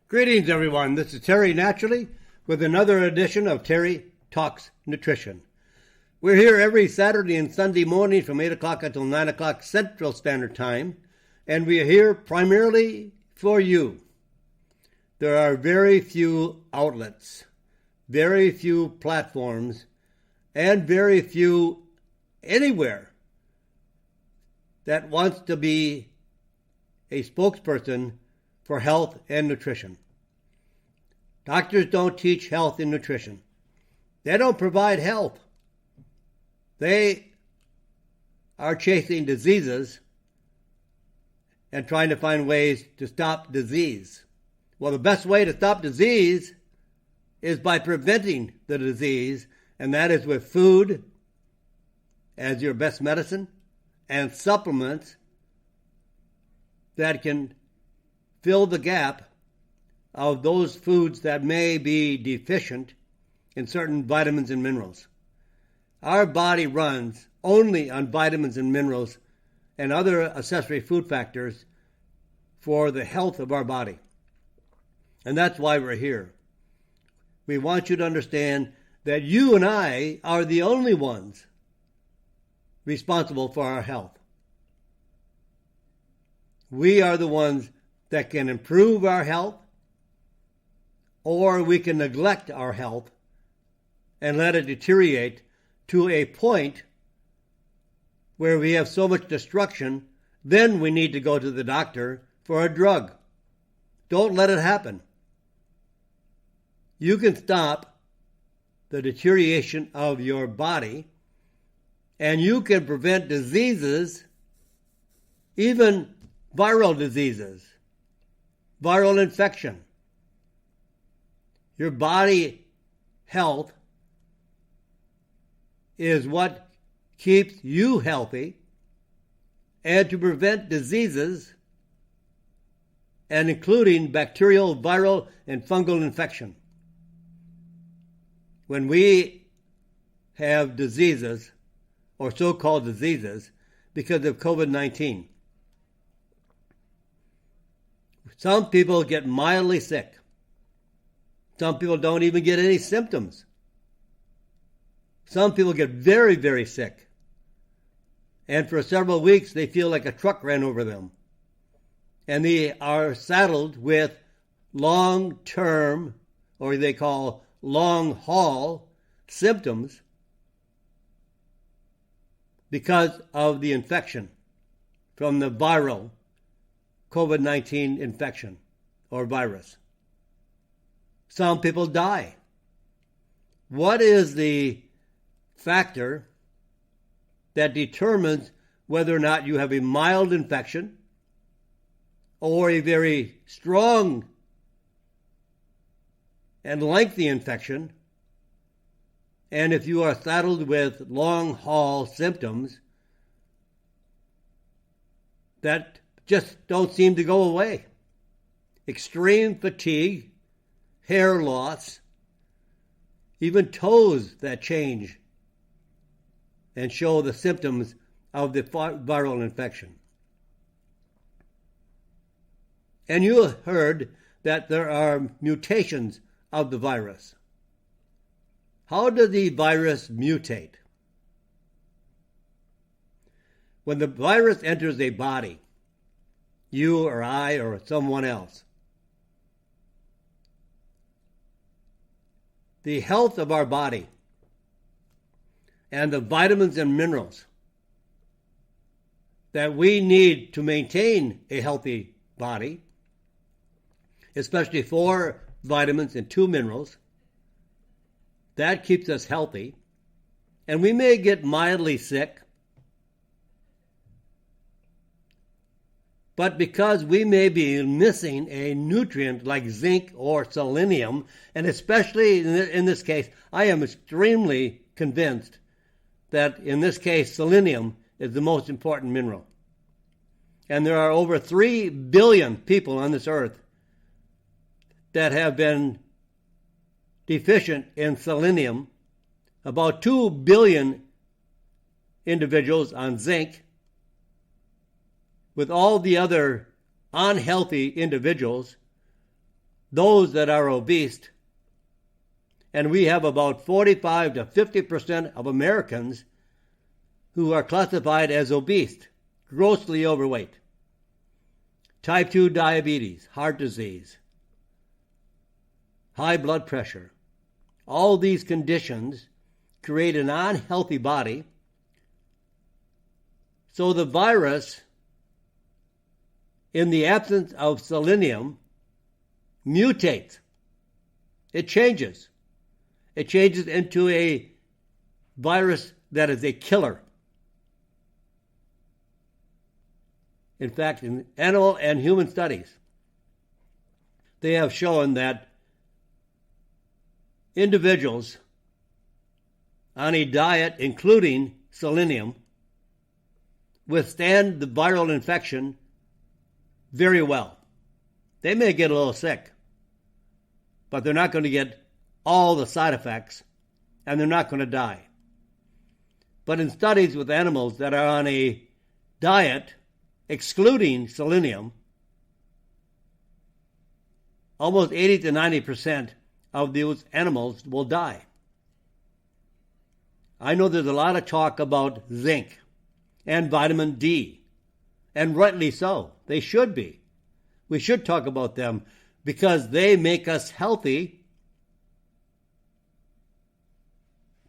Greetings, everyone. This is Terry Naturally with another edition of Terry Talks Nutrition. We're here every Saturday and Sunday morning from 8 o'clock until 9 o'clock Central Standard Time, and we are here primarily for you. There are very few outlets, very few platforms, and very few anywhere that wants to be a spokesperson for health and nutrition. Doctors don't teach health and nutrition. They don't provide health. They are chasing diseases and trying to find ways to stop disease. Well, the best way to stop disease is by preventing the disease, and that is with food as your best medicine and supplements that can fill the gap of those foods that may be deficient in certain vitamins and minerals. Our body runs only on vitamins and minerals and other accessory food factors for the health of our body. And that's why we're here. We want you to understand that you and I are the only ones responsible for our health. We are the ones that can improve our health, or we can neglect our health and let it deteriorate to a point where we have so much destruction, then we need to go to the doctor for a drug. Don't let it happen. You can stop the deterioration of your body, and you can prevent diseases, even viral diseases, viral infection. Your body health is what keeps you healthy, and to prevent diseases, and including bacterial, viral, and fungal infection. When we have diseases, or so-called diseases, because of COVID-19, some people get mildly sick. Some people don't even get any symptoms. Some people get very, very sick. And for several weeks, they feel like a truck ran over them. And they are saddled with long-term, or they call long-haul symptoms because of the infection from the viral COVID-19 infection or virus. Some people die. What is the factor that determines whether or not you have a mild infection or a very strong and lengthy infection? And if you are saddled with long-haul symptoms that just don't seem to go away. Extreme fatigue, hair loss, even toes that change and show the symptoms of the viral infection. And you heard that there are mutations of the virus. How does the virus mutate? When the virus enters a body, you or I or someone else, the health of our body and the vitamins and minerals that we need to maintain a healthy body, especially 4 vitamins and 2 minerals, that keeps us healthy. And we may get mildly sick, but because we may be missing a nutrient like zinc or selenium, and especially in this case, I am extremely convinced that in this case, selenium is the most important mineral. And there are over 3 billion people on this earth that have been deficient in selenium, about 2 billion individuals on zinc, with all the other unhealthy individuals those that are obese, and we have about 45 to 50% of Americans who are classified as obese, grossly overweight. Type 2 diabetes, heart disease, high blood pressure. All these conditions create an unhealthy body. So the virus, in the absence of selenium, mutates. It changes. It changes into a virus that is a killer. In fact, in animal and human studies, they have shown that individuals on a diet including selenium withstand the viral infection very well. They may get a little sick, but they're not going to get all the side effects, and they're not going to die. But in studies with animals that are on a diet excluding selenium, almost 80 to 90% of those animals will die. I know there's a lot of talk about zinc and vitamin D, and rightly so. They should be. We should talk about them because they make us healthy.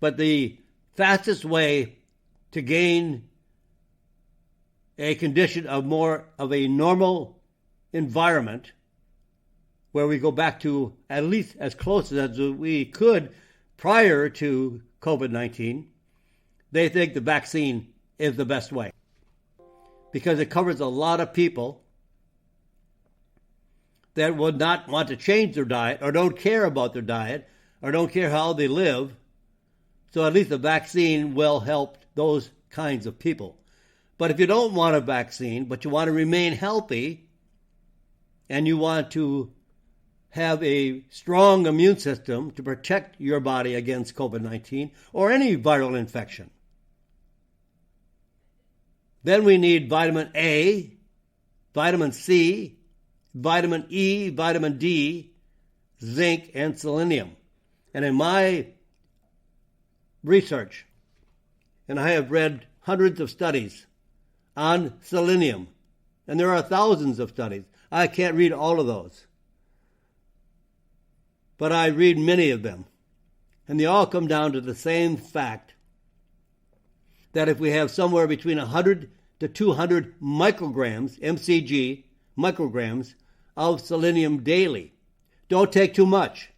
But the fastest way to gain a condition of more of a normal environment where we go back to at least as close as we could prior to COVID-19, they think the vaccine is the best way because it covers a lot of people that would not want to change their diet or don't care about their diet or don't care how they live. So at least the vaccine will help those kinds of people. But if you don't want a vaccine, but you want to remain healthy and you want to have a strong immune system to protect your body against COVID-19 or any viral infection, then we need vitamin A, vitamin C, vitamin E, vitamin D, zinc, and selenium. And in my research, and I have read hundreds of studies on selenium, and there are thousands of studies. I can't read all of those, but I read many of them, and they all come down to the same fact that if we have somewhere between 100 to 200 micrograms, mcg, micrograms of selenium daily, don't take too much.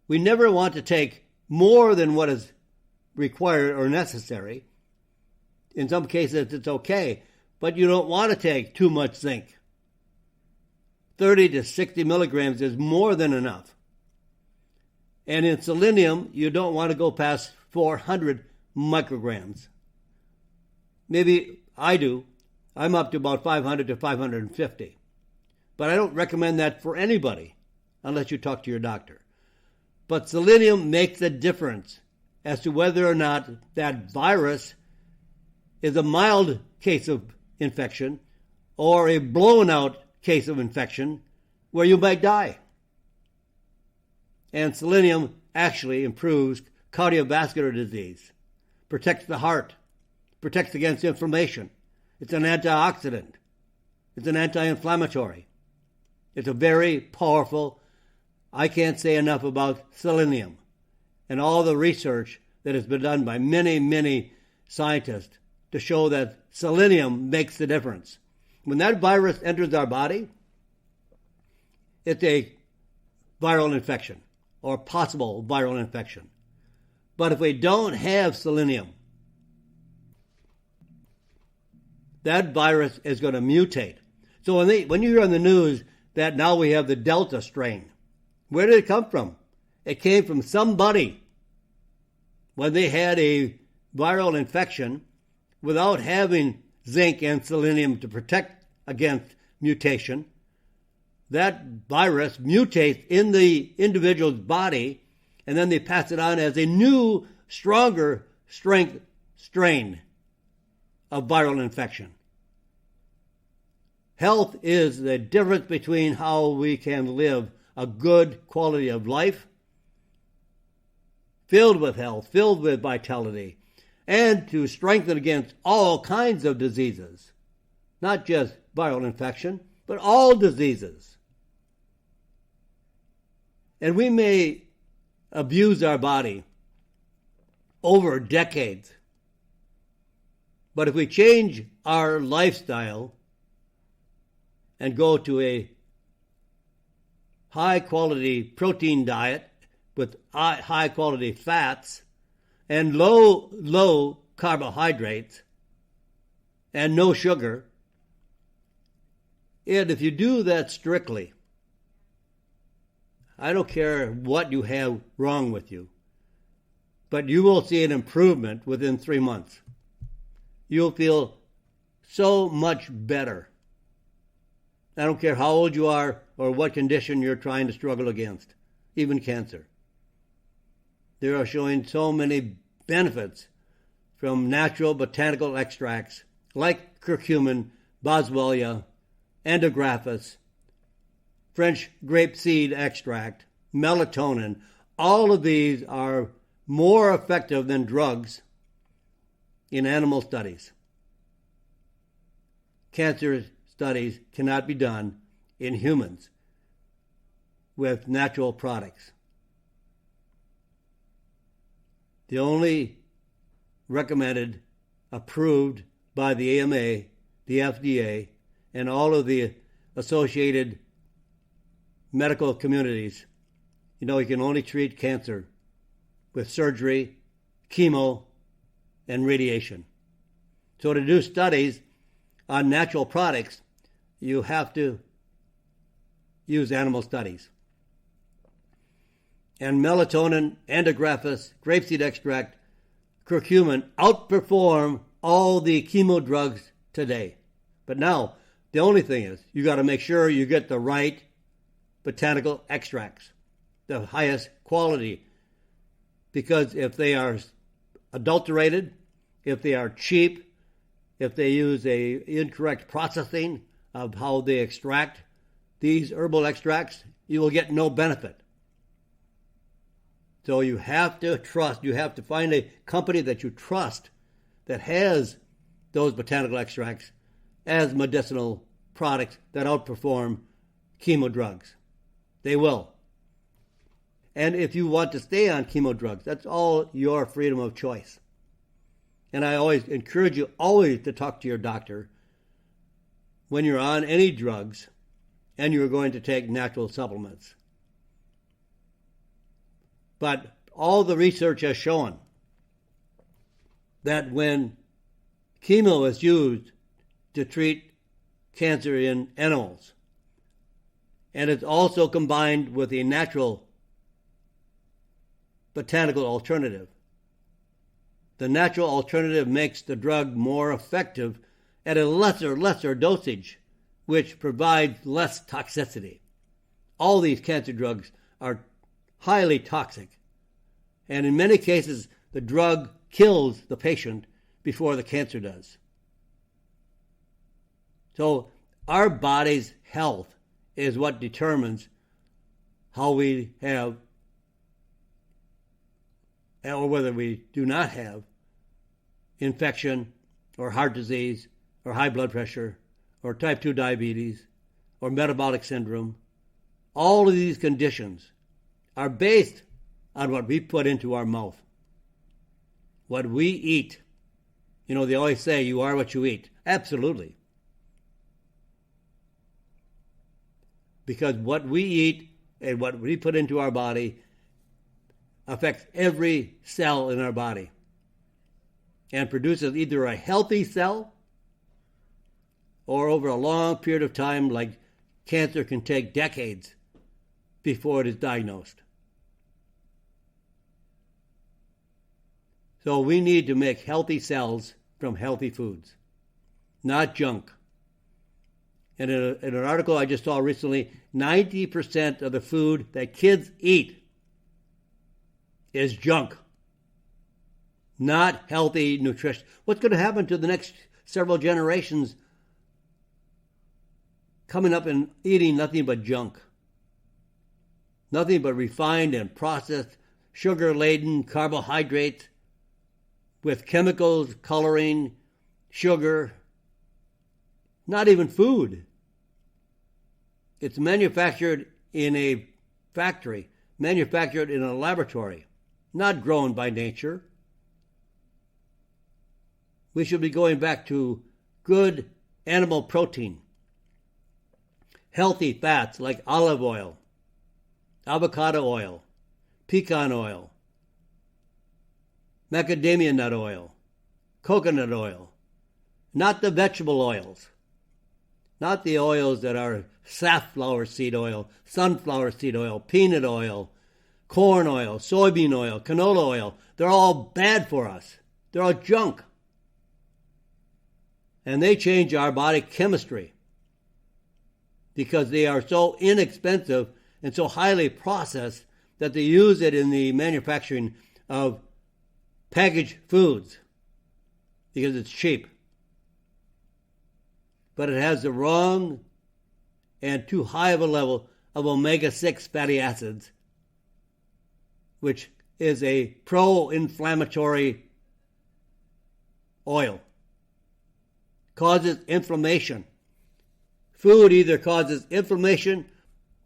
We never want to take more than what is required or necessary. In some cases, it's okay, but you don't want to take too much zinc. 30 to 60 milligrams is more than enough. And in selenium, you don't want to go past 400 micrograms. Maybe I do. I'm up to about 500 to 550. But I don't recommend that for anybody unless you talk to your doctor. But selenium makes a difference as to whether or not that virus is a mild case of infection or a blown out case of infection where you might die. And selenium actually improves cardiovascular disease, protects the heart, protects against inflammation. It's an antioxidant. It's an anti-inflammatory. It's a very powerful, I can't say enough about selenium and all the research that has been done by many, many scientists to show that selenium makes the difference. When that virus enters our body, it's a viral infection or possible viral infection. But if we don't have selenium, that virus is going to mutate. So when you hear on the news that now we have the Delta strain, where did it come from? It came from somebody when they had a viral infection without having zinc and selenium to protect against mutation. That virus mutates in the individual's body, and then they pass it on as a new, stronger strain of viral infection. Health is the difference between how we can live a good quality of life, filled with health, filled with vitality, and to strengthen against all kinds of diseases, not just viral infection, but all diseases. And we may abuse our body over decades, but if we change our lifestyle and go to a high-quality protein diet with high-quality fats and low carbohydrates and no sugar, and if you do that strictly, I don't care what you have wrong with you, but you will see an improvement within 3 months. You'll feel so much better. I don't care how old you are or what condition you're trying to struggle against, even cancer. They are showing so many benefits from natural botanical extracts like curcumin, Boswellia, Endographis, French grapeseed extract, melatonin. All of these are more effective than drugs in animal studies. Cancer studies cannot be done in humans with natural products. The only recommended, approved by the AMA, the FDA, and all of the associated medical communities, you can only treat cancer with surgery, chemo, and radiation. So to do studies on natural products, you have to use animal studies. And melatonin, Endographis, grapeseed extract, curcumin outperform all the chemo drugs today. But now, the only thing is, you got to make sure you get the right botanical extracts, the highest quality. Because if they are adulterated, if they are cheap, if they use a incorrect processing of how they extract these herbal extracts, you will get no benefit. So you have to trust, you have to find a company that you trust that has those botanical extracts as medicinal products that outperform chemo drugs. They will. And if you want to stay on chemo drugs, that's all your freedom of choice. And I always encourage you always to talk to your doctor when you're on any drugs and you're going to take natural supplements. But all the research has shown that when chemo is used to treat cancer in animals, and it's also combined with a natural botanical alternative, the natural alternative makes the drug more effective at a lesser dosage, which provides less toxicity. All these cancer drugs are highly toxic, and in many cases, the drug kills the patient before the cancer does. So our body's health is what determines how we have, or whether we do not have, infection or heart disease or high blood pressure or type 2 diabetes or metabolic syndrome. All of these conditions are based on what we put into our mouth, what we eat. They always say you are what you eat. Absolutely. Because what we eat and what we put into our body affects every cell in our body and produces either a healthy cell or over a long period of time, like cancer can take decades before it is diagnosed. So we need to make healthy cells from healthy foods, not junk. And in an article I just saw recently, 90% of the food that kids eat is junk, not healthy nutrition. What's going to happen to the next several generations coming up and eating nothing but junk. Nothing but refined and processed, sugar-laden carbohydrates with chemicals, coloring, sugar. Not even food. It's manufactured in a factory, manufactured in a laboratory, not grown by nature. We should be going back to good animal protein, healthy fats like olive oil, avocado oil, pecan oil, macadamia nut oil, coconut oil, not the vegetable oils, not the oils that are safflower seed oil, sunflower seed oil, peanut oil, corn oil, soybean oil, canola oil. They're all bad for us. They're all junk. And they change our body chemistry because they are so inexpensive and so highly processed that they use it in the manufacturing of packaged foods because it's cheap. But it has the wrong and too high of a level of omega-6 fatty acids, which is a pro-inflammatory oil. Causes inflammation. Food either causes inflammation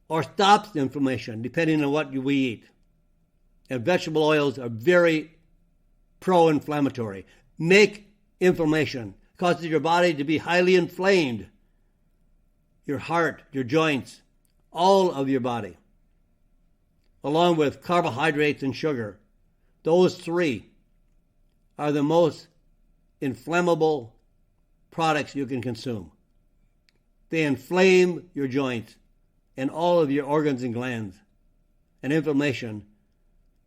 or stops inflammation, depending on what we eat. And vegetable oils are very pro-inflammatory. Make inflammation. Causes your body to be highly inflamed. Your heart, your joints, all of your body. Along with carbohydrates and sugar. Those three are the most inflammable products you can consume. They inflame your joints and all of your organs and glands. And inflammation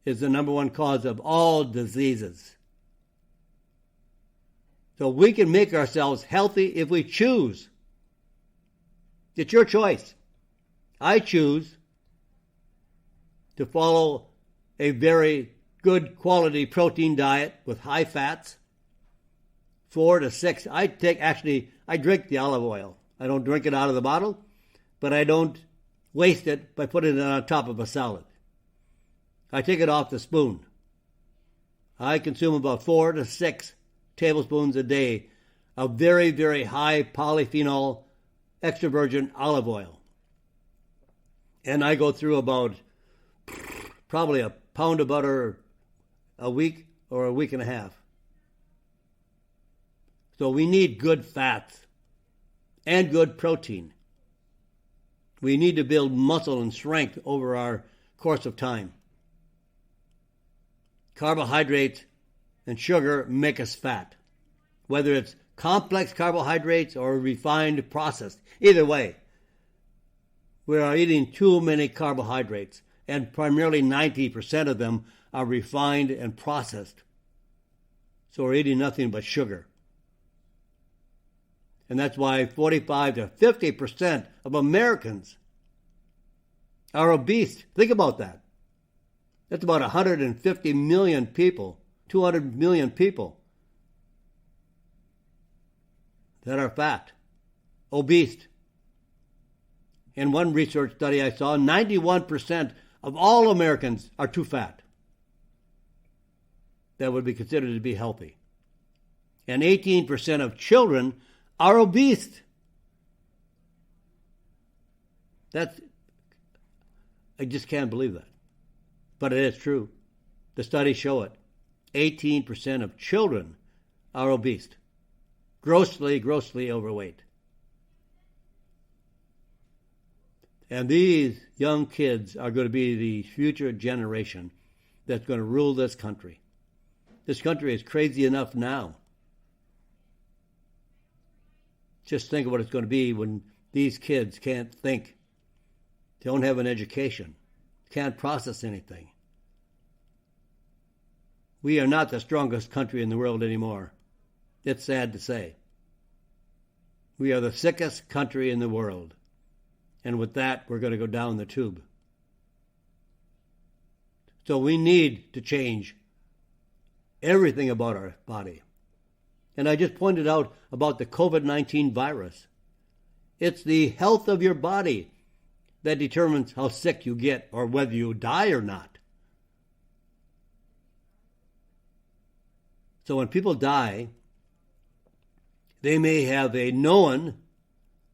is the number one cause of all diseases. So we can make ourselves healthy if we choose. It's your choice. I choose to follow a very good quality protein diet with high fats, 4 to 6. I drink the olive oil. I don't drink it out of the bottle, but I don't waste it by putting it on top of a salad. I take it off the spoon. I consume about 4 to 6 tablespoons a day of very, very high polyphenol extra virgin olive oil. And I go through about probably a pound of butter a week or a week and a half. So we need good fats and good protein. We need to build muscle and strength over our course of time. Carbohydrates and sugar make us fat, whether it's complex carbohydrates or refined processed. Either way, we are eating too many carbohydrates, and primarily 90% of them are refined and processed. So we're eating nothing but sugar. And that's why 45 to 50% of Americans are obese. Think about that. That's about 150 million people, 200 million people that are fat, obese. In one research study I saw, 91% of all Americans are too fat. That would be considered to be healthy. And 18% of children are obese. I just can't believe that. But it is true. The studies show it. 18% of children are obese. Grossly overweight. And these young kids are going to be the future generation that's going to rule this country. This country is crazy enough now. Just think of what it's going to be when these kids can't think, don't have an education, can't process anything. We are not the strongest country in the world anymore. It's sad to say. We are the sickest country in the world. And with that, we're going to go down the tube. So we need to change everything about our body. And I just pointed out about the COVID-19 virus. It's the health of your body that determines how sick you get or whether you die or not. So when people die, they may have a known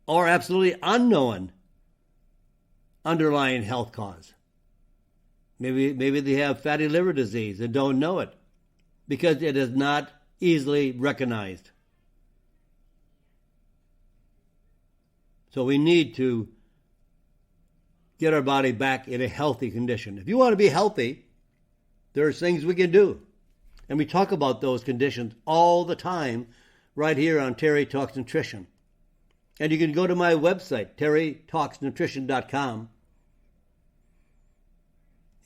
or absolutely unknown underlying health cause. Maybe they have fatty liver disease and don't know it because it is not easily recognized. So we need to get our body back in a healthy condition. If you want to be healthy, there's things we can do. And we talk about those conditions all the time right here on Terry Talks Nutrition. And you can go to my website, terrytalksnutrition.com.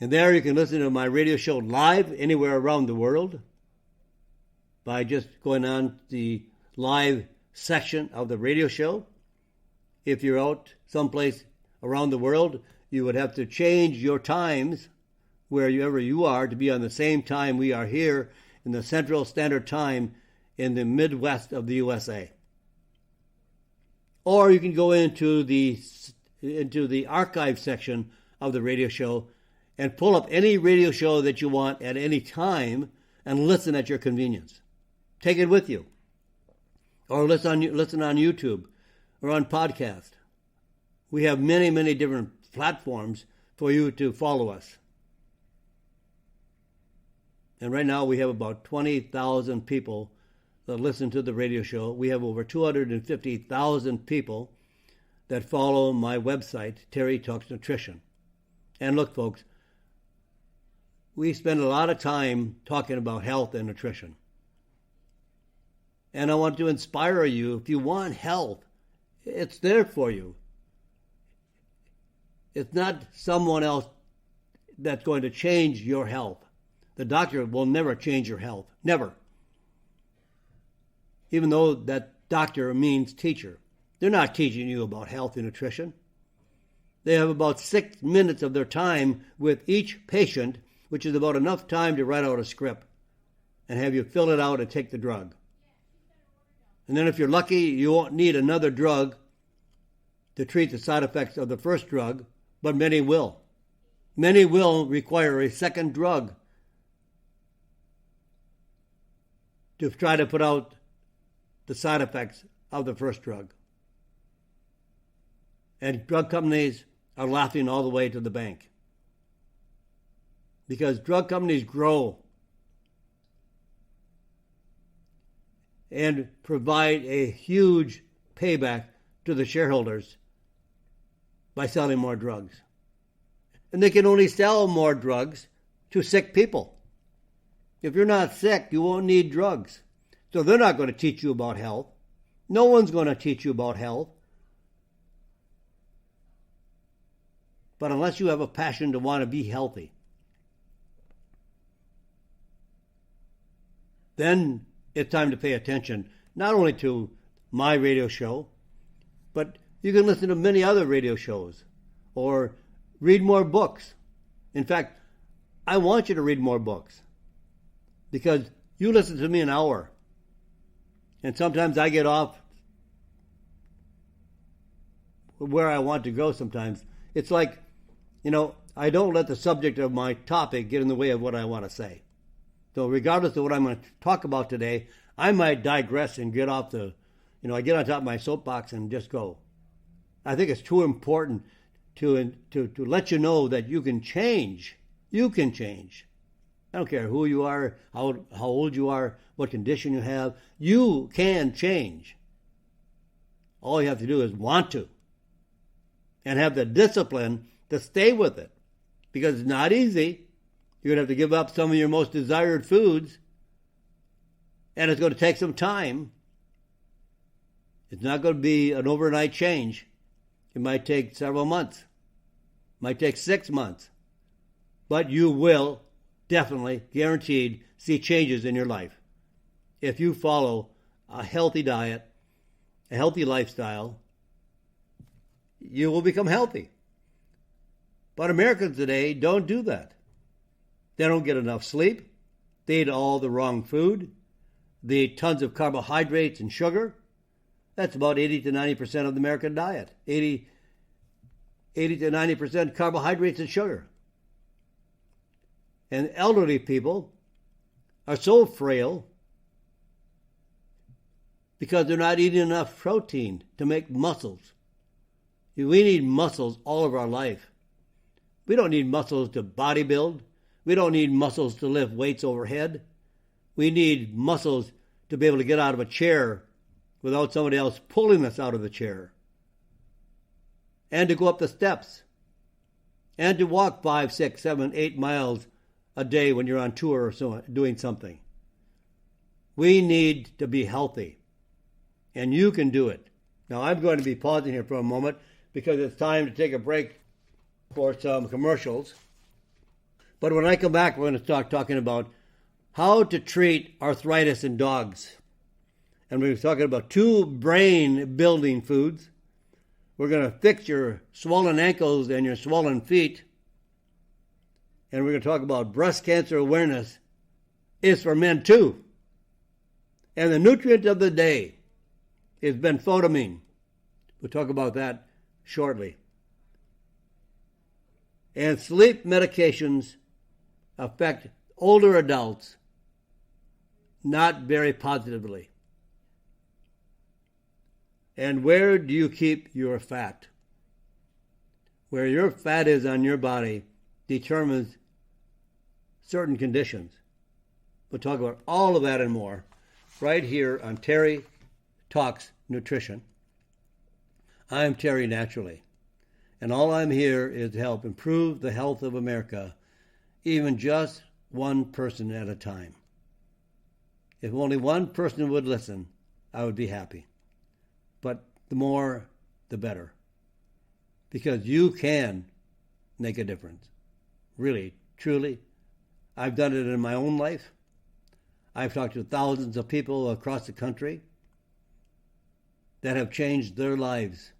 And there you can listen to my radio show live anywhere around the world by just going on the live section of the radio show. If you're out someplace around the world, you would have to change your times wherever you are to be on the same time we are here in the Central Standard Time in the Midwest of the USA. Or you can go into the archive section of the radio show and pull up any radio show that you want at any time and listen at your convenience. Take it with you. Or listen on YouTube or on podcast. We have many, many different platforms for you to follow us. And right now we have about 20,000 people that listen to the radio show. We have over 250,000 people that follow my website, Terry Talks Nutrition. And look, folks, we spend a lot of time talking about health and nutrition. And I want to inspire you. If you want health, it's there for you. It's not someone else that's going to change your health. The doctor will never change your health. Never. Even though that doctor means teacher. They're not teaching you about health and nutrition. They have about 6 minutes of their time with each patient, which is about enough time to write out a script and have you fill it out and take the drug. And then if you're lucky, you won't need another drug to treat the side effects of the first drug, but many will. Many will require a second drug to try to put out the side effects of the first drug. And drug companies are laughing all the way to the bank. Because drug companies grow and provide a huge payback to the shareholders by selling more drugs. And they can only sell more drugs to sick people. If you're not sick, you won't need drugs. So they're not going to teach you about health. No one's going to teach you about health. But unless you have a passion to want to be healthy, then it's time to pay attention, not only to my radio show, but you can listen to many other radio shows or read more books. In fact, I want you to read more books because you listen to me an hour. And sometimes I get off where I want to go sometimes. It's like, I don't let the subject of my topic get in the way of what I want to say. So regardless of what I'm going to talk about today, I might digress and get off I get on top of my soapbox and just go. I think it's too important to let you know that you can change. You can change. I don't care who you are, how old you are, what condition you have. You can change. All you have to do is want to. And have the discipline to stay with it. Because it's not easy. You're going to have to give up some of your most desired foods. And it's going to take some time. It's not going to be an overnight change. It might take several months. It might take 6 months. But you will definitely, guaranteed, see changes in your life. If you follow a healthy diet, a healthy lifestyle, you will become healthy. But Americans today don't do that. They don't get enough sleep. They eat all the wrong food. They eat tons of carbohydrates and sugar. That's about 80 to 90% of the American diet. 80 to 90% carbohydrates and sugar. And elderly people are so frail because they're not eating enough protein to make muscles. We need muscles all of our life. We don't need muscles to bodybuild. We don't need muscles to lift weights overhead. We need muscles to be able to get out of a chair without somebody else pulling us out of the chair. And to go up the steps. And to walk 5, 6, 7, 8 miles a day when you're on tour or so, doing something. We need to be healthy. And you can do it. Now I'm going to be pausing here for a moment because it's time to take a break for some commercials. But when I come back, we're going to start talking about how to treat arthritis in dogs. And we're talking about 2 brain-building foods. We're going to fix your swollen ankles and your swollen feet. And we're going to talk about breast cancer awareness is for men too. And the nutrient of the day is benfotiamine. We'll talk about that shortly. And sleep medications affect older adults not very positively. And where do you keep your fat? Where your fat is on your body determines certain conditions. We'll talk about all of that and more right here on Terry Talks Nutrition. I'm Terry Naturally, and all I'm here is to help improve the health of America, even just one person at a time. If only one person would listen, I would be happy. But the more, the better. Because you can make a difference. Really, truly. I've done it in my own life. I've talked to thousands of people across the country that have changed their lives,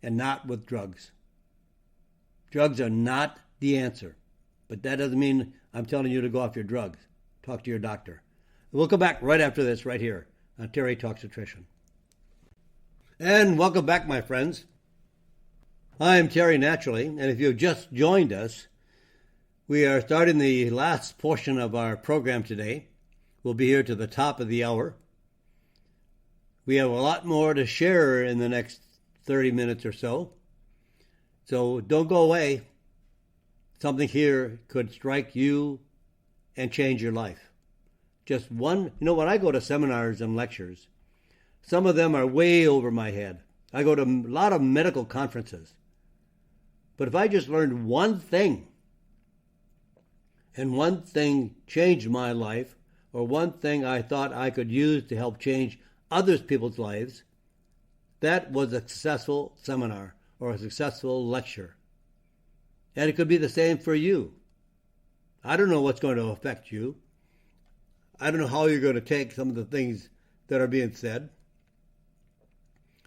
and not with drugs. Drugs are not the answer. But that doesn't mean I'm telling you to go off your drugs. Talk to your doctor. We'll come back right after this, right here on Terry Talks Nutrition. And welcome back, my friends. I'm Terry Naturally, and if you've just joined us, we are starting the last portion of our program today. We'll be here to the top of the hour. We have a lot more to share in the next 30 minutes or so. So don't go away. Something here could strike you and change your life. Just one, when I go to seminars and lectures, some of them are way over my head. I go to a lot of medical conferences. But if I just learned one thing, and one thing changed my life, or one thing I thought I could use to help change other people's lives, that was a successful seminar or a successful lecture. And it could be the same for you. I don't know what's going to affect you. I don't know how you're going to take some of the things that are being said.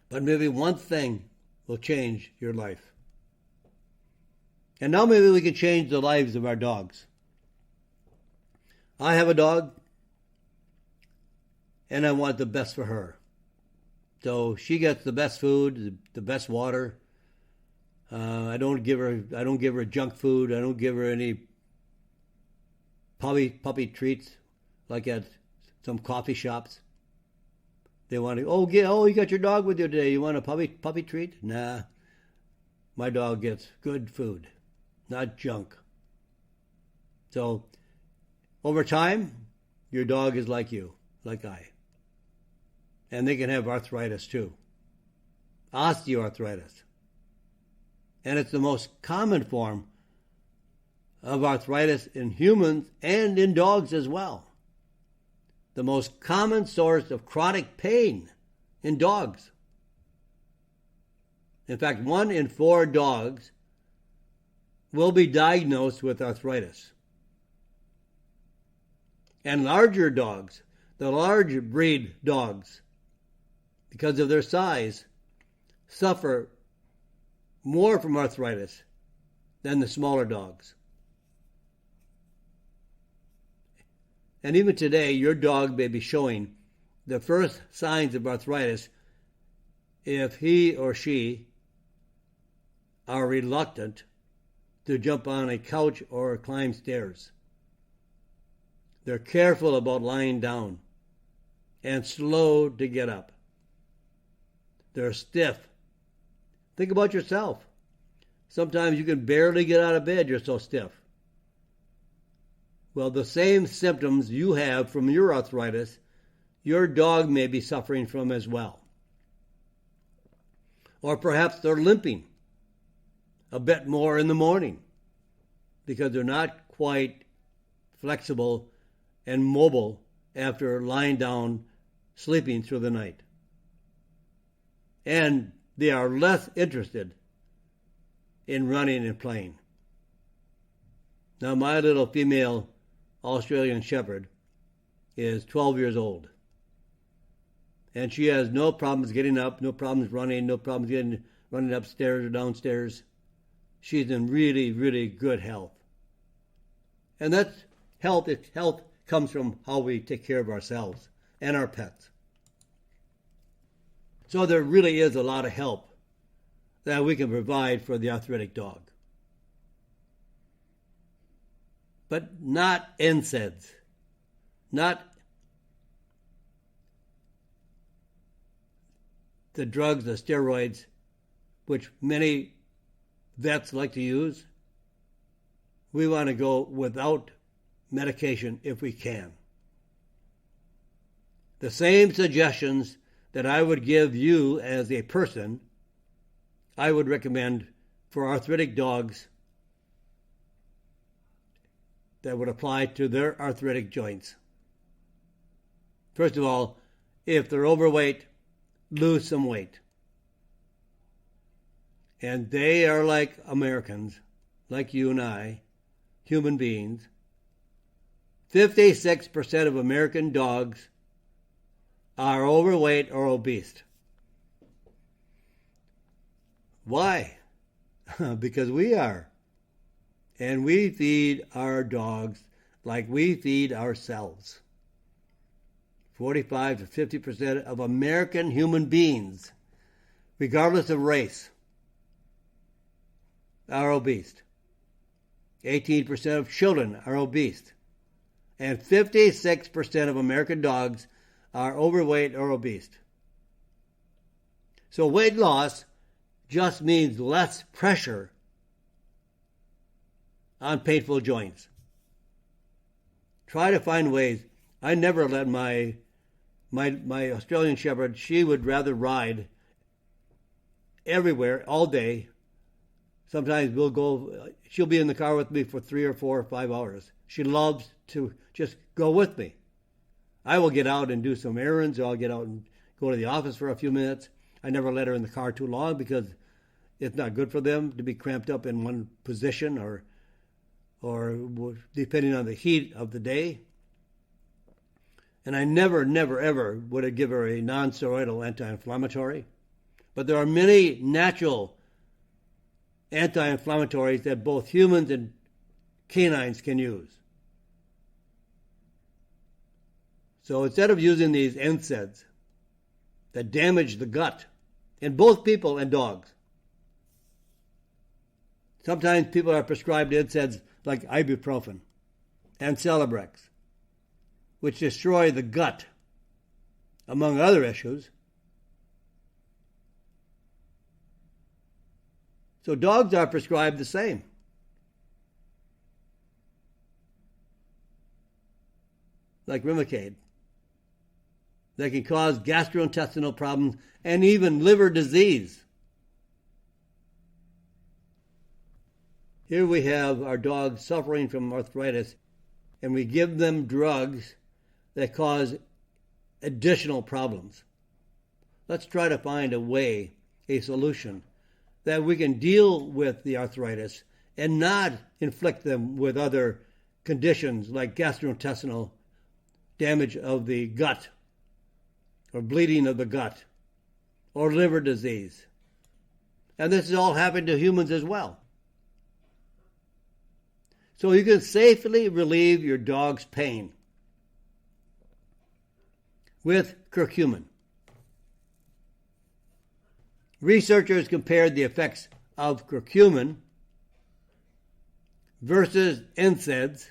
But maybe one thing will change your life. And now maybe we can change the lives of our dogs. I have a dog, and I want the best for her. So she gets the best food, the best water. I don't give her junk food. I don't give her any puppy treats like at some coffee shops. They want to, you got your dog with you today. You want a puppy treat? Nah. My dog gets good food, not junk. So over time, your dog is like you, like I. And they can have arthritis too. Osteoarthritis. And it's the most common form of arthritis in humans and in dogs as well. The most common source of chronic pain in dogs. In fact, 1 in 4 dogs will be diagnosed with arthritis. And larger dogs, the large breed dogs, because of their size, suffer more from arthritis than the smaller dogs. And even today, your dog may be showing the first signs of arthritis if he or she are reluctant to jump on a couch or climb stairs. They're careful about lying down and slow to get up. They're stiff. Think about yourself. Sometimes you can barely get out of bed, you're so stiff. Well, the same symptoms you have from your arthritis, your dog may be suffering from as well. Or perhaps they're limping a bit more in the morning because they're not quite flexible and mobile after lying down, sleeping through the night. And they are less interested in running and playing. Now, my little female Australian Shepherd is 12 years old. And she has no problems getting up, no problems running, no problems running upstairs or downstairs. She's in really, really good health. And that's health. Health comes from how we take care of ourselves and our pets. So there really is a lot of help that we can provide for the arthritic dog. But not NSAIDs, not the drugs, the steroids, which many vets like to use. We want to go without medication if we can. The same suggestions that I would give you as a person, I would recommend for arthritic dogs that would apply to their arthritic joints. First of all, if they're overweight, lose some weight. And they are like Americans, like you and I, human beings. 56% of American dogs are overweight or obese. Why? Because we are. And we feed our dogs like we feed ourselves. 45 to 50% of American human beings, regardless of race, are obese. 18% of children are obese. And 56% of American dogs are overweight or obese. So weight loss just means less pressure on painful joints. Try to find ways. I never let my Australian Shepherd, she would rather ride everywhere all day. Sometimes she'll be in the car with me for 3 or 4 or 5 hours. She loves to just go with me. I will get out and do some errands, or I'll get out and go to the office for a few minutes. I never let her in the car too long because it's not good for them to be cramped up in one position or depending on the heat of the day. And I never, ever would give her a non-steroidal anti-inflammatory. But there are many natural anti-inflammatories that both humans and canines can use. So instead of using these NSAIDs that damage the gut in both people and dogs, sometimes people are prescribed NSAIDs like ibuprofen and Celebrex, which destroy the gut, among other issues. So dogs are prescribed the same. Like Remicade. That can cause gastrointestinal problems and even liver disease. Here we have our dogs suffering from arthritis, and we give them drugs that cause additional problems. Let's try to find a way, a solution, that we can deal with the arthritis and not inflict them with other conditions like gastrointestinal damage of the gut, or bleeding of the gut, or liver disease. And this is all happening to humans as well. So you can safely relieve your dog's pain with curcumin. researchers compared the effects of curcumin versus NSAIDs,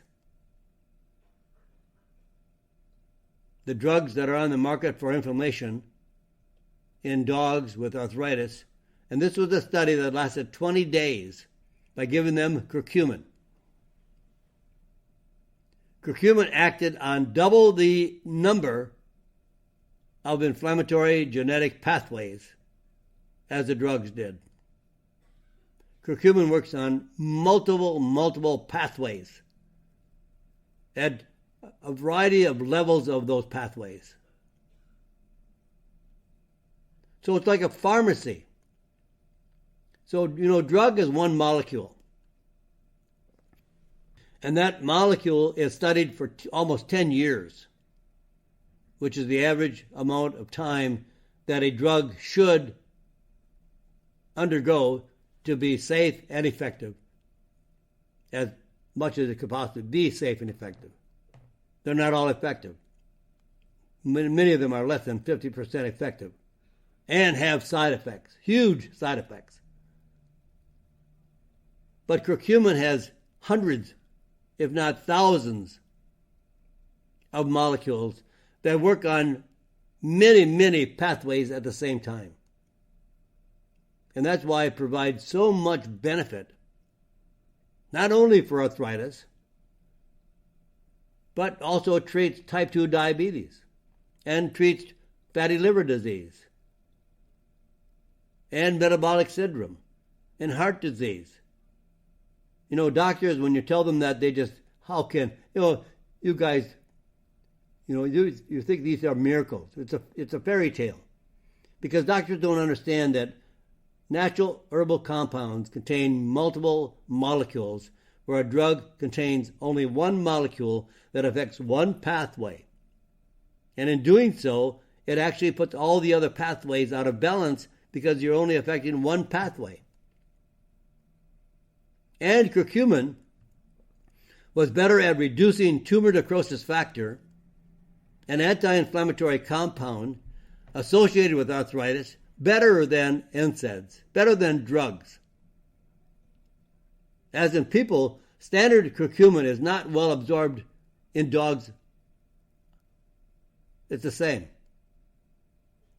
the drugs that are on the market for inflammation in dogs with arthritis. And this was a study that lasted 20 days by giving them curcumin. Curcumin acted on double the number of inflammatory genetic pathways as the drugs did. Curcumin works on multiple pathways at a variety of levels of those pathways. So it's like a pharmacy. So, drug is one molecule. And that molecule is studied for almost 10 years, which is the average amount of time that a drug should undergo to be safe and effective, as much as it could possibly be safe and effective. They're not all effective. Many of them are less than 50% effective and have side effects, huge side effects. But curcumin has hundreds, if not thousands, of molecules that work on many pathways at the same time. And that's why it provides so much benefit, not only for arthritis, but also treats type 2 diabetes and treats fatty liver disease and metabolic syndrome and heart disease. Doctors, when you tell them that, they just, how can, you guys, you think these are miracles. It's a fairy tale. Because doctors don't understand that natural herbal compounds contain multiple molecules, where a drug contains only one molecule that affects one pathway. And in doing so, it actually puts all the other pathways out of balance because you're only affecting one pathway. And curcumin was better at reducing tumor necrosis factor, an anti-inflammatory compound associated with arthritis, better than NSAIDs, better than drugs. As in people, standard curcumin is not well absorbed in dogs. It's the same.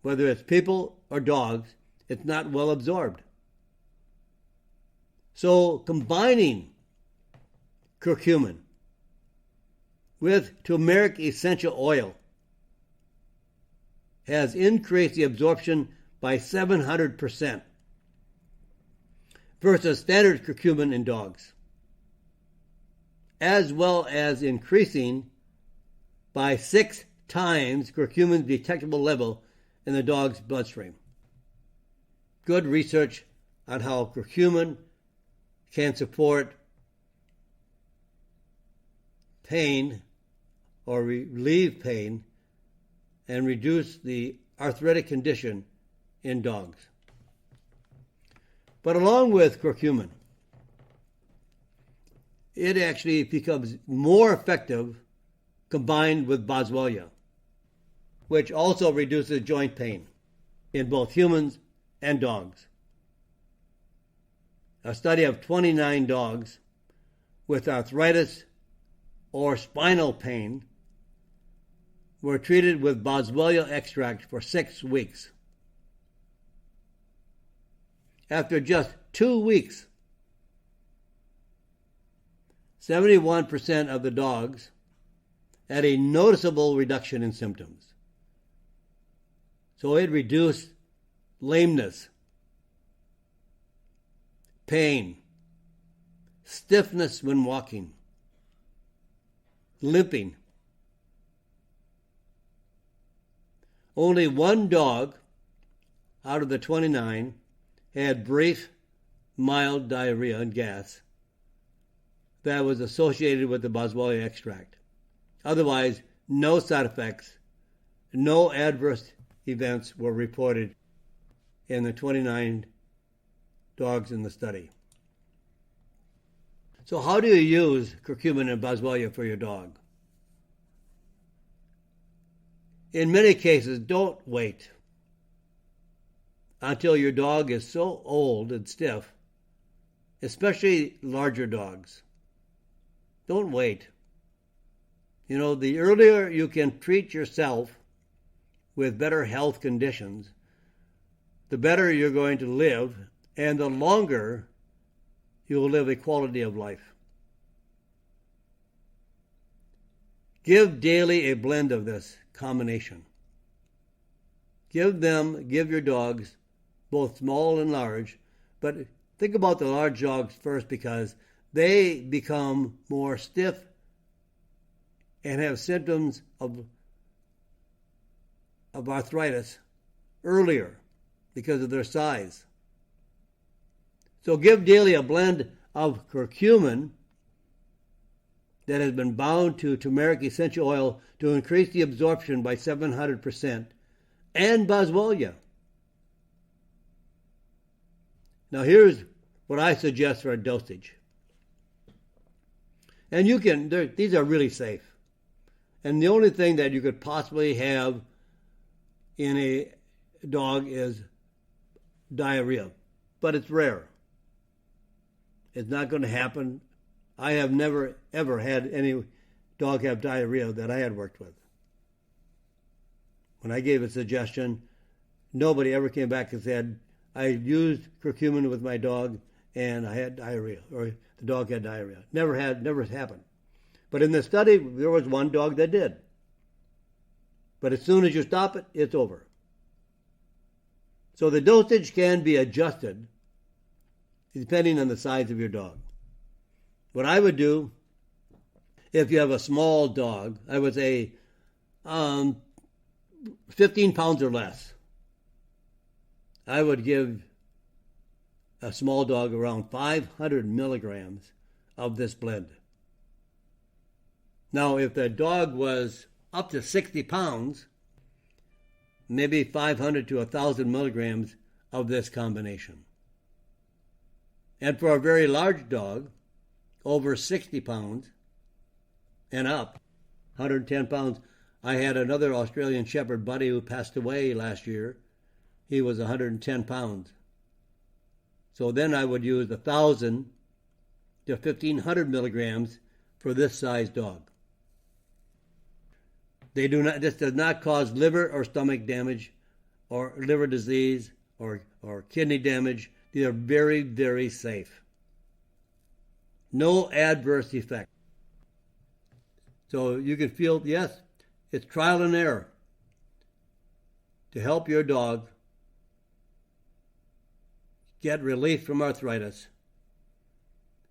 Whether it's people or dogs, it's not well absorbed. So combining curcumin with turmeric essential oil has increased the absorption by 700% versus standard curcumin in dogs, as well as increasing by 6 times curcumin's detectable level in the dog's bloodstream. Good research on how curcumin can support pain or relieve pain and reduce the arthritic condition in dogs. But along with curcumin, it actually becomes more effective combined with Boswellia, which also reduces joint pain in both humans and dogs. A study of 29 dogs with arthritis or spinal pain were treated with Boswellia extract for 6 weeks. After just 2 weeks, 71% of the dogs had a noticeable reduction in symptoms. So it reduced lameness, pain, stiffness when walking, limping. Only one dog out of the 29 had brief, mild diarrhea and gas that was associated with the Boswellia extract. Otherwise, no side effects, no adverse events were reported in the 29 dogs in the study. So how do you use curcumin and Boswellia for your dog? In many cases, don't wait until your dog is so old and stiff, especially larger dogs. Don't wait. You know, the earlier you can treat yourself with better health conditions, the better you're going to live, and the longer you will live a quality of life. Give daily a blend of this combination. Give your dogs, both small and large, but think about the large dogs first because they become more stiff and have symptoms of arthritis earlier because of their size. So give daily a blend of curcumin that has been bound to turmeric essential oil to increase the absorption by 700%, and Boswellia. Now here's what I suggest for a dosage. And these are really safe. And the only thing that you could possibly have in a dog is diarrhea. But it's rare. It's not going to happen. I have never, ever had any dog have diarrhea that I had worked with. When I gave a suggestion, nobody ever came back and said, I used curcumin with my dog and I had diarrhea, or the dog had diarrhea. Never happened. But in the study, there was one dog that did. But as soon as you stop it, it's over. So the dosage can be adjusted depending on the size of your dog. What I would do, if you have a small dog, I would say 15 pounds or less. I would give a small dog around 500 milligrams of this blend. Now, if the dog was up to 60 pounds, maybe 500 to 1,000 milligrams of this combination. And for a very large dog, over 60 pounds and up, 110 pounds. I had another Australian Shepherd buddy who passed away last year. He was 110 pounds. So then I would use 1,000 to 1,500 milligrams for this size dog. This does not cause liver or stomach damage or liver disease or kidney damage. These are very, very safe. No adverse effect. So you can feel, yes, it's trial and error to help your dog get relief from arthritis,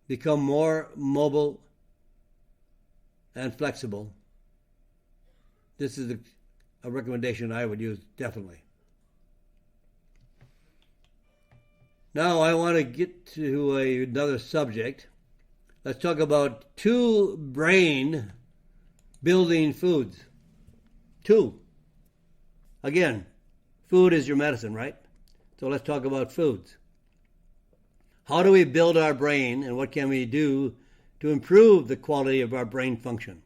become more mobile and flexible. This is a recommendation I would use, definitely. Now I want to get to another subject. Let's talk about 2 brain-building foods. 2. Again, food is your medicine, right? So let's talk about foods. How do we build our brain, and what can we do to improve the quality of our brain function?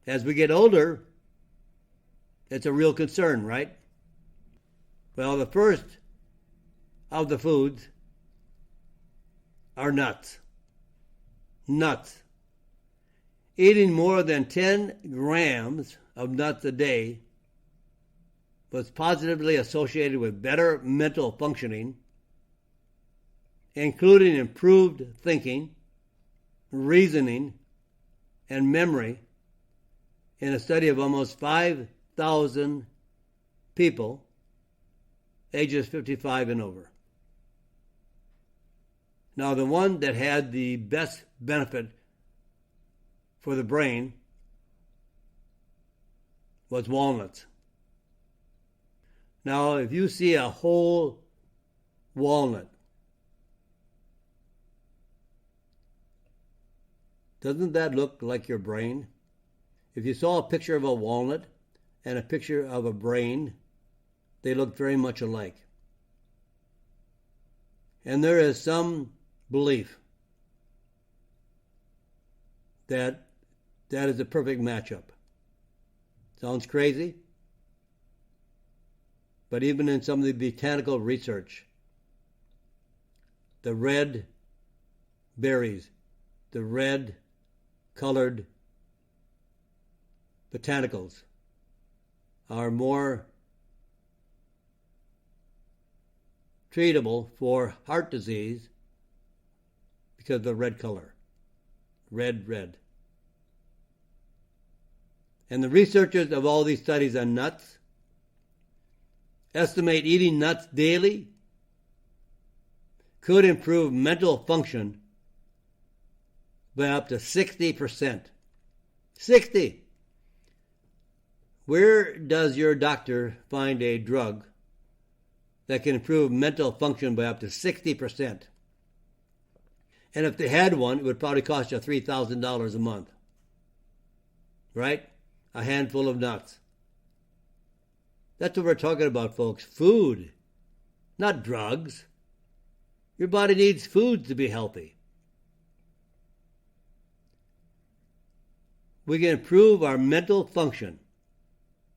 As we get older, it's a real concern, right? Well, the first of the foods are nuts. Nuts. Eating more than 10 grams of nuts a day was positively associated with better mental functioning, including improved thinking, reasoning, and memory in a study of almost 5,000 people ages 55 and over. Now, the one that had the best benefit for the brain was walnuts. Now, if you see a whole walnut, doesn't that look like your brain? If you saw a picture of a walnut and a picture of a brain, they look very much alike. And there is some belief that is a perfect matchup. Sounds crazy? but even in some of the botanical research, the red berries, the red colored botanicals are more treatable for heart disease because of the red color. Red. And the researchers of all these studies on nuts estimate eating nuts daily could improve mental function by up to 60%. 60! Where does your doctor find a drug that can improve mental function by up to 60%? And if they had one, it would probably cost you $3,000 a month. Right? A handful of nuts. That's what we're talking about, folks. Food, not drugs. Your body needs food to be healthy. We can improve our mental function.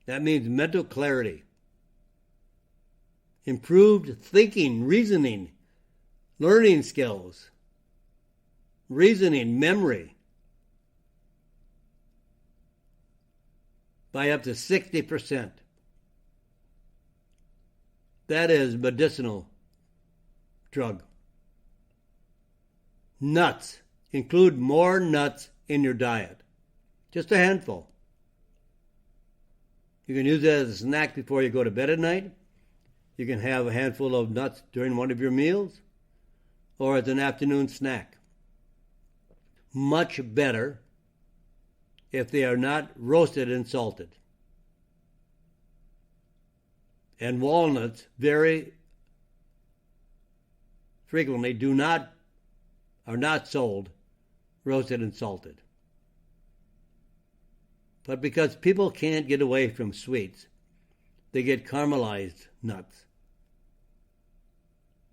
That means mental clarity. Improved thinking, reasoning, learning skills, reasoning, memory, by up to 60%. That is medicinal drug. Nuts. Include more nuts in your diet. Just a handful. You can use it as a snack before you go to bed at night. You can have a handful of nuts during one of your meals or as an afternoon snack. Much better if they are not roasted and salted. And walnuts very frequently are not sold roasted and salted. But because people can't get away from sweets, they get caramelized nuts.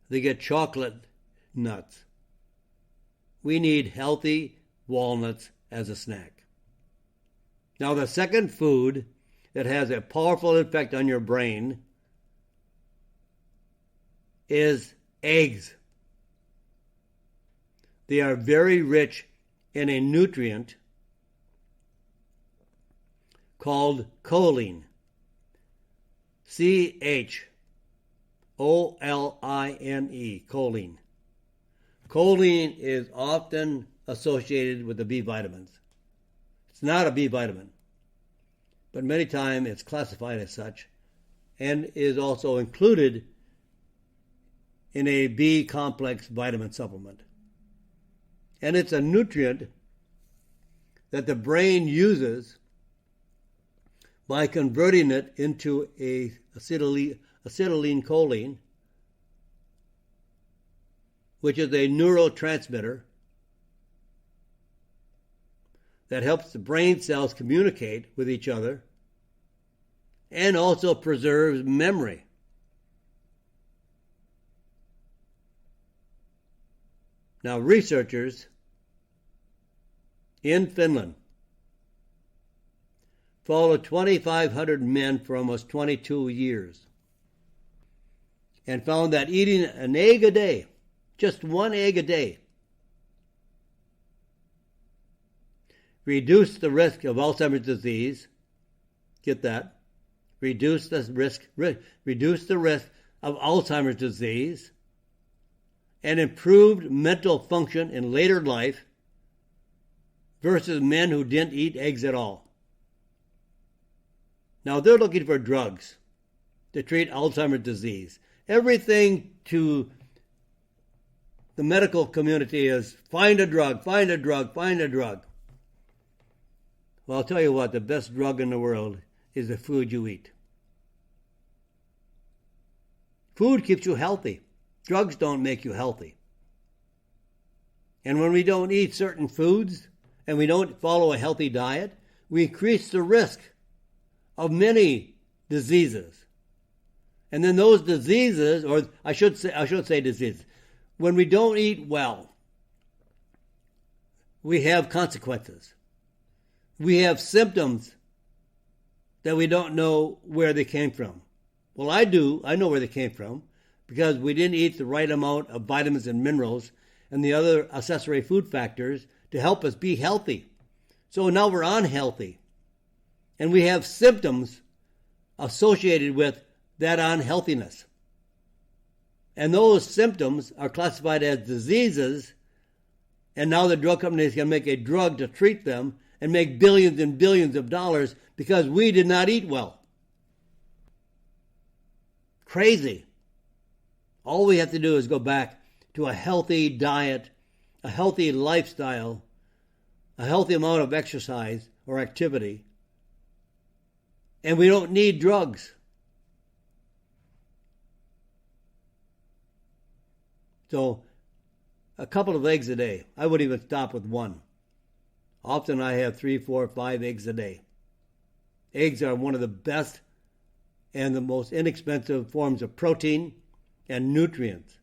They get chocolate nuts. We need healthy walnuts as a snack. Now, the second food that has a powerful effect on your brain is eggs. They are very rich in a nutrient called choline. choline. Choline. Choline is often associated with the B vitamins. It's not a B vitamin, but many times it's classified as such and is also included in a B complex vitamin supplement. And it's a nutrient that the brain uses by converting it into acetylcholine, which is a neurotransmitter that helps the brain cells communicate with each other and also preserves memory. Now, researchers in Finland followed 2,500 men for almost 22 years and found that eating an egg a day, just one egg a day, reduced the risk of Alzheimer's disease. Get that? Reduce the risk of Alzheimer's disease and improved mental function in later life versus men who didn't eat eggs at all. Now, they're looking for drugs to treat Alzheimer's disease. Everything to the medical community is find a drug, find a drug, find a drug. Well, I'll tell you what, the best drug in the world is the food you eat. Food keeps you healthy. Drugs don't make you healthy. And when we don't eat certain foods and we don't follow a healthy diet, we increase the risk of many diseases. And then those diseases, or I should say diseases, when we don't eat well, we have consequences. We have symptoms that we don't know where they came from. Well, I do. I know where they came from because we didn't eat the right amount of vitamins and minerals and the other accessory food factors to help us be healthy. So now we're unhealthy. And we have symptoms associated with that unhealthiness. And those symptoms are classified as diseases, and now the drug companies can make a drug to treat them and make billions and billions of dollars because we did not eat well. Crazy. All we have to do is go back to a healthy diet, a healthy lifestyle, a healthy amount of exercise or activity, and we don't need drugs. So, a couple of eggs a day. I wouldn't even stop with one. Often I have 3, 4, 5 eggs a day. Eggs are one of the best and the most inexpensive forms of protein and nutrients.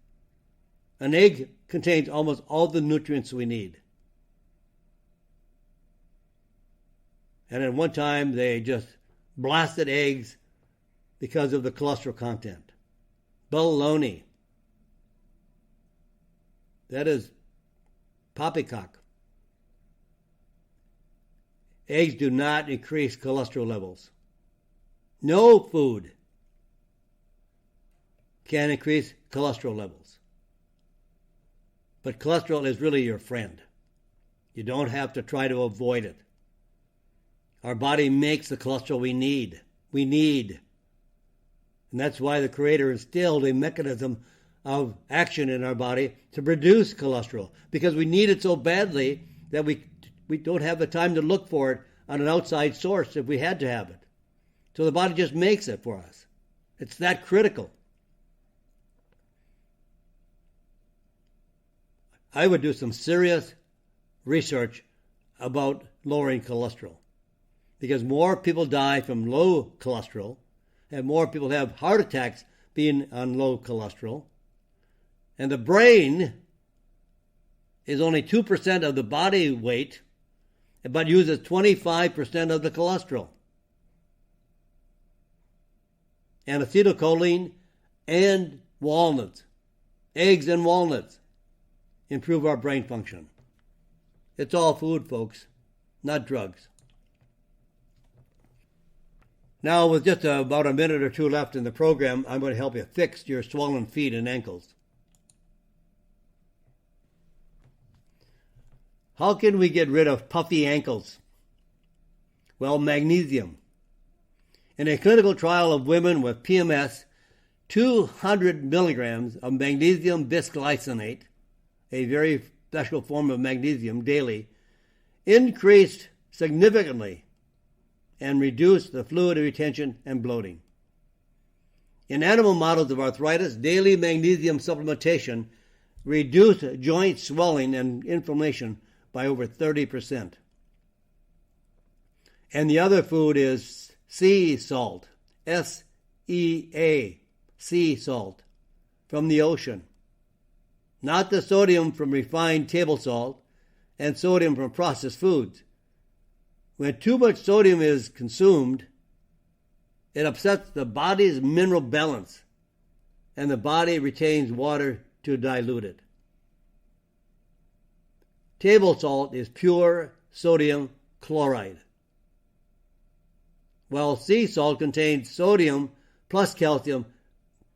An egg contains almost all the nutrients we need. And at one time, they just blasted eggs because of the cholesterol content. Baloney. That is poppycock. Eggs do not increase cholesterol levels. No food can increase cholesterol levels. But cholesterol is really your friend. You don't have to try to avoid it. Our body makes the cholesterol we need. And that's why the Creator instilled a mechanism of action in our body to produce cholesterol, because we need it so badly that we don't have the time to look for it on an outside source if we had to have it. So the body just makes it for us. It's that critical. I would do some serious research about lowering cholesterol, because more people die from low cholesterol, and more people have heart attacks being on low cholesterol. And the brain is only 2% of the body weight, but uses 25% of the cholesterol. And acetylcholine and walnuts, eggs and walnuts, improve our brain function. It's all food, folks, not drugs. Now, with just about a minute or two left in the program, I'm going to help you fix your swollen feet and ankles. How can we get rid of puffy ankles? Well, magnesium. In a clinical trial of women with PMS, 200 milligrams of magnesium bisglycinate, a very special form of magnesium daily, increased significantly and reduced the fluid retention and bloating. In animal models of arthritis, daily magnesium supplementation reduced joint swelling and inflammation by over 30%. And the other food is sea salt, S-E-A, sea salt, from the ocean. Not the sodium from refined table salt and sodium from processed foods. When too much sodium is consumed, it upsets the body's mineral balance, and the body retains water to dilute it. Table salt is pure sodium chloride, while sea salt contains sodium plus calcium,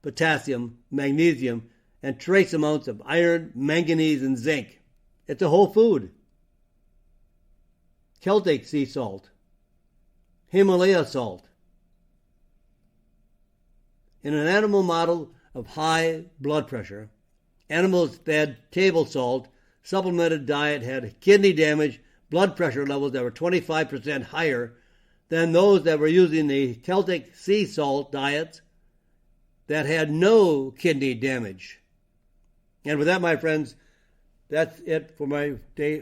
potassium, magnesium, and trace amounts of iron, manganese, and zinc. It's a whole food. Celtic sea salt, Himalaya salt. In an animal model of high blood pressure, animals fed table salt supplemented diet had kidney damage, blood pressure levels that were 25% higher than those that were using the Celtic sea salt diets that had no kidney damage. And with that, my friends, that's it for my day,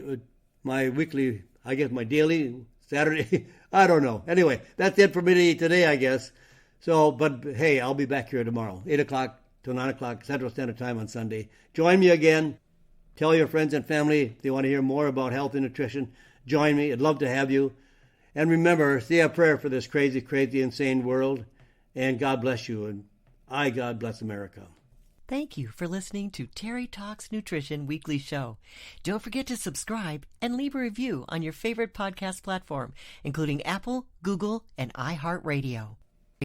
my weekly, I guess my daily, Saturday, I don't know. Anyway, that's it for me today, I guess. So, but hey, I'll be back here tomorrow, 8 o'clock to 9 o'clock Central Standard Time on Sunday. Join me again. Tell your friends and family if they want to hear more about health and nutrition. Join me. I'd love to have you. And remember, say a prayer for this crazy, insane world. And God bless you, and God bless America. Thank you for listening to Terry Talks Nutrition Weekly Show. Don't forget to subscribe and leave a review on your favorite podcast platform, including Apple, Google, and iHeartRadio.